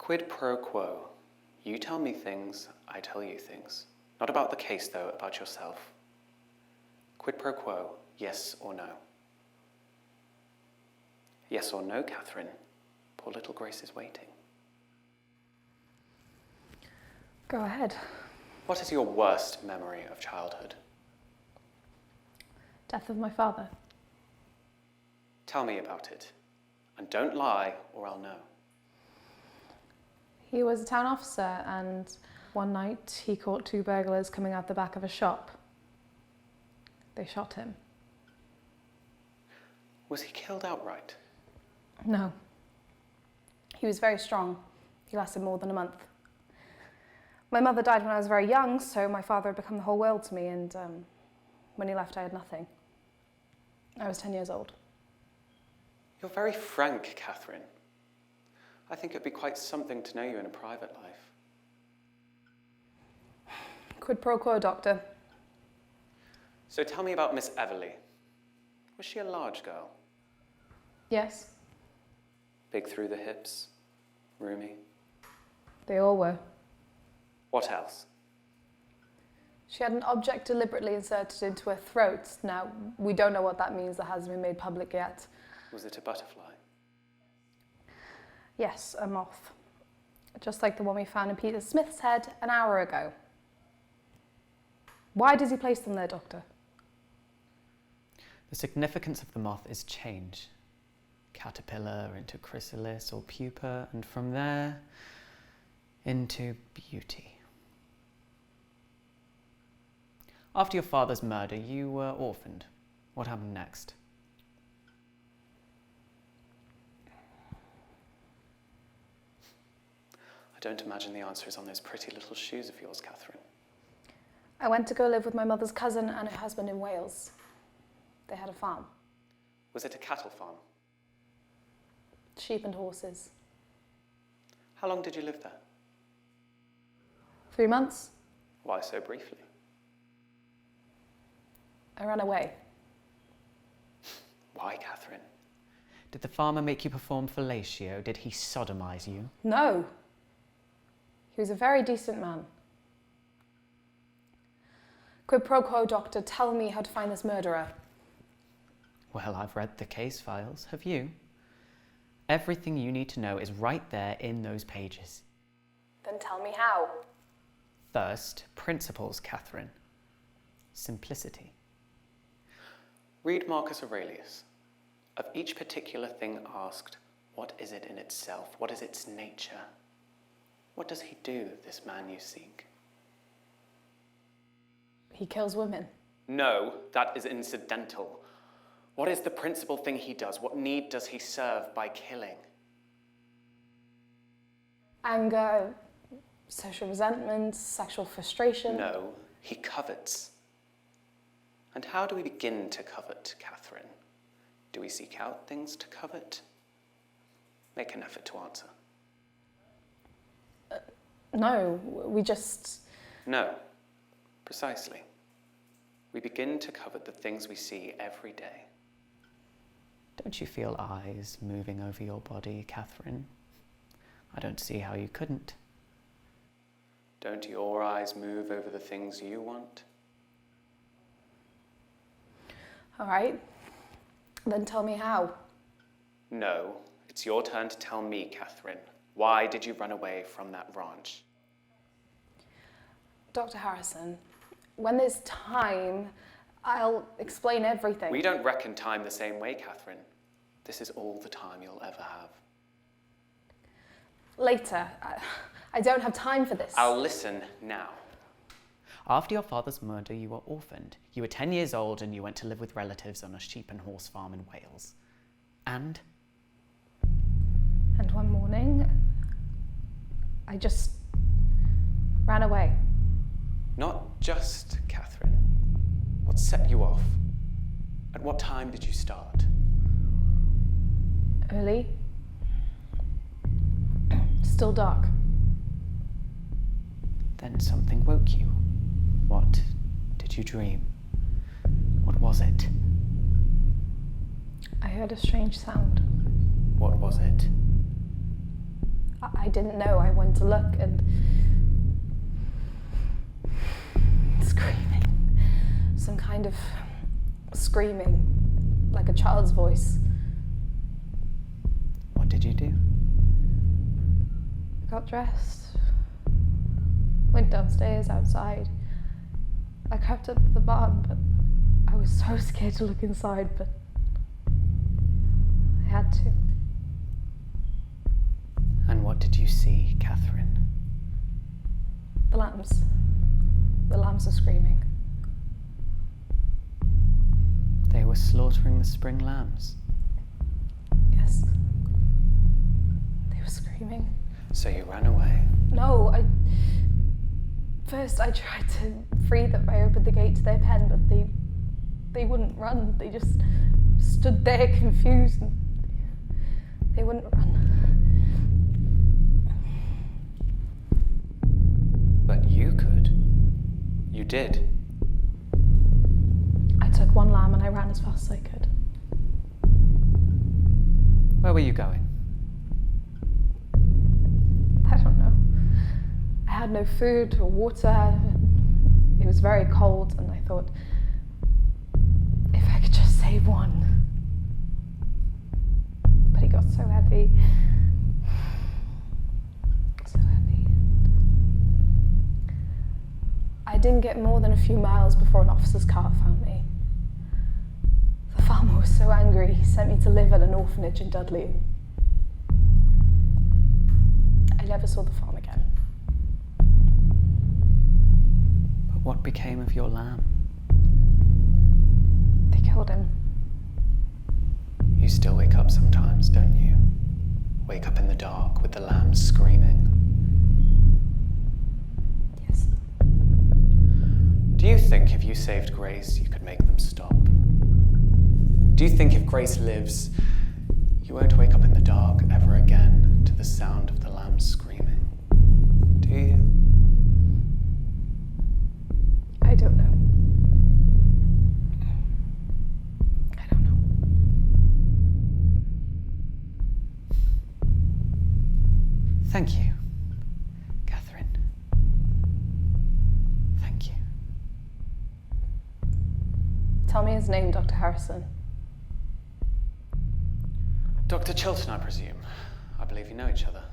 Quid pro quo. You tell me things, I tell you things. Not about the case, though, about yourself. Quid pro quo, yes or no? Yes or no, Catherine? Poor little Grace is waiting. Go ahead. What is your worst memory of childhood? Death of my father. Tell me about it. And don't lie, or I'll know. He was a town officer, and one night he caught two burglars coming out the back of a shop. They shot him. Was he killed outright? No. He was very strong. He lasted more than a month. My mother died when I was very young, so my father had become the whole world to me, and when he left I had nothing. I was 10 years old. You're very frank, Catherine. I think it'd be quite something to know you in a private life. Quid pro quo, Doctor. So tell me about Miss Everly. Was she a large girl? Yes, Big through the hips? Roomy? they all were. What else? She had an object deliberately inserted into her throat. Now, we don't know what that means. That hasn't been made public yet. Was it a butterfly? Yes, a moth. Just like the one we found in Peter Smith's head an hour ago. Why does he place them there, Doctor? The significance of the moth is change. Caterpillar into chrysalis or pupa, and from there into beauty. After your father's murder, you were orphaned. What happened next? I don't imagine the answer is on those pretty little shoes of yours, Catherine. I went to go live with my mother's cousin and her husband in Wales. They had a farm. Was it a cattle farm? Sheep and horses. How long did you live there? 3 months. Why so briefly? I ran away. Why, Catherine? Did the farmer make you perform fellatio? Did he sodomize you? No. He was a very decent man. Quid pro quo, Doctor. Tell me how to find this murderer. Well, I've read the case files. Have you? Everything you need to know is right there in those pages. Then tell me how. First, principles, Catherine. Simplicity. Read Marcus Aurelius. Of each particular thing asked, what is it in itself? What is its nature? What does he do, this man you seek? He kills women. No, that is incidental. What is the principal thing he does? What need does he serve by killing? Anger, social resentment, sexual frustration. No, he covets. And how do we begin to covet, Catherine? Do we seek out things to covet? Make an effort to answer. No, we just... No, precisely. We begin to covet the things we see every day. Don't you feel eyes moving over your body, Catherine? I don't see how you couldn't. Don't your eyes move over the things you want? All right. Then tell me how. No, it's your turn to tell me, Catherine. Why did you run away from that ranch? Dr. Harrison, when there's time, I'll explain everything. We don't reckon time the same way, Catherine. This is all the time you'll ever have. Later. I don't have time for this. I'll listen now. After your father's murder, you were orphaned. You were 10 years old and you went to live with relatives on a sheep and horse farm in Wales. And one morning, I just ran away. Not just, Catherine. What set you off? At what time did you start? Early. Still dark. then something woke you. What did you dream? What was it? I heard a strange sound. What was it? I didn't know. I went to look and screaming. Some kind of screaming, like a child's voice. What did you do? I got dressed, went downstairs outside. I crept up to the barn, but I was so scared to look inside, but I had to. And what did you see, Catherine? The lambs. The lambs are screaming. They were slaughtering the spring lambs. Yes. They were screaming. So you ran away. No, First I tried to free them. I opened the gate to their pen, but they wouldn't run. They just stood there confused and they wouldn't run. But you could. You did. I took one lamb and I ran as fast as I could. Where were you going? I don't know. I had no food or water. It was very cold, and I thought, if I could just save one. But he got so heavy. So heavy. I didn't get more than a few miles before an officer's car found me. The farmer was so angry, he sent me to live at an orphanage in Dudley. I never saw the farm again. But what became of your lamb? They killed him. You still wake up sometimes, don't you? Wake up in the dark with the lambs screaming. Yes. Do you think if you saved Grace, you could make them stop? Do you think if Grace lives, you won't wake up in the dark ever again to the sound of the lambs screaming? Do you? I don't know. I don't know. Thank you, Catherine. Thank you. Tell me his name, Dr. Harrison. Dr. Chilton, I presume. I believe you know each other.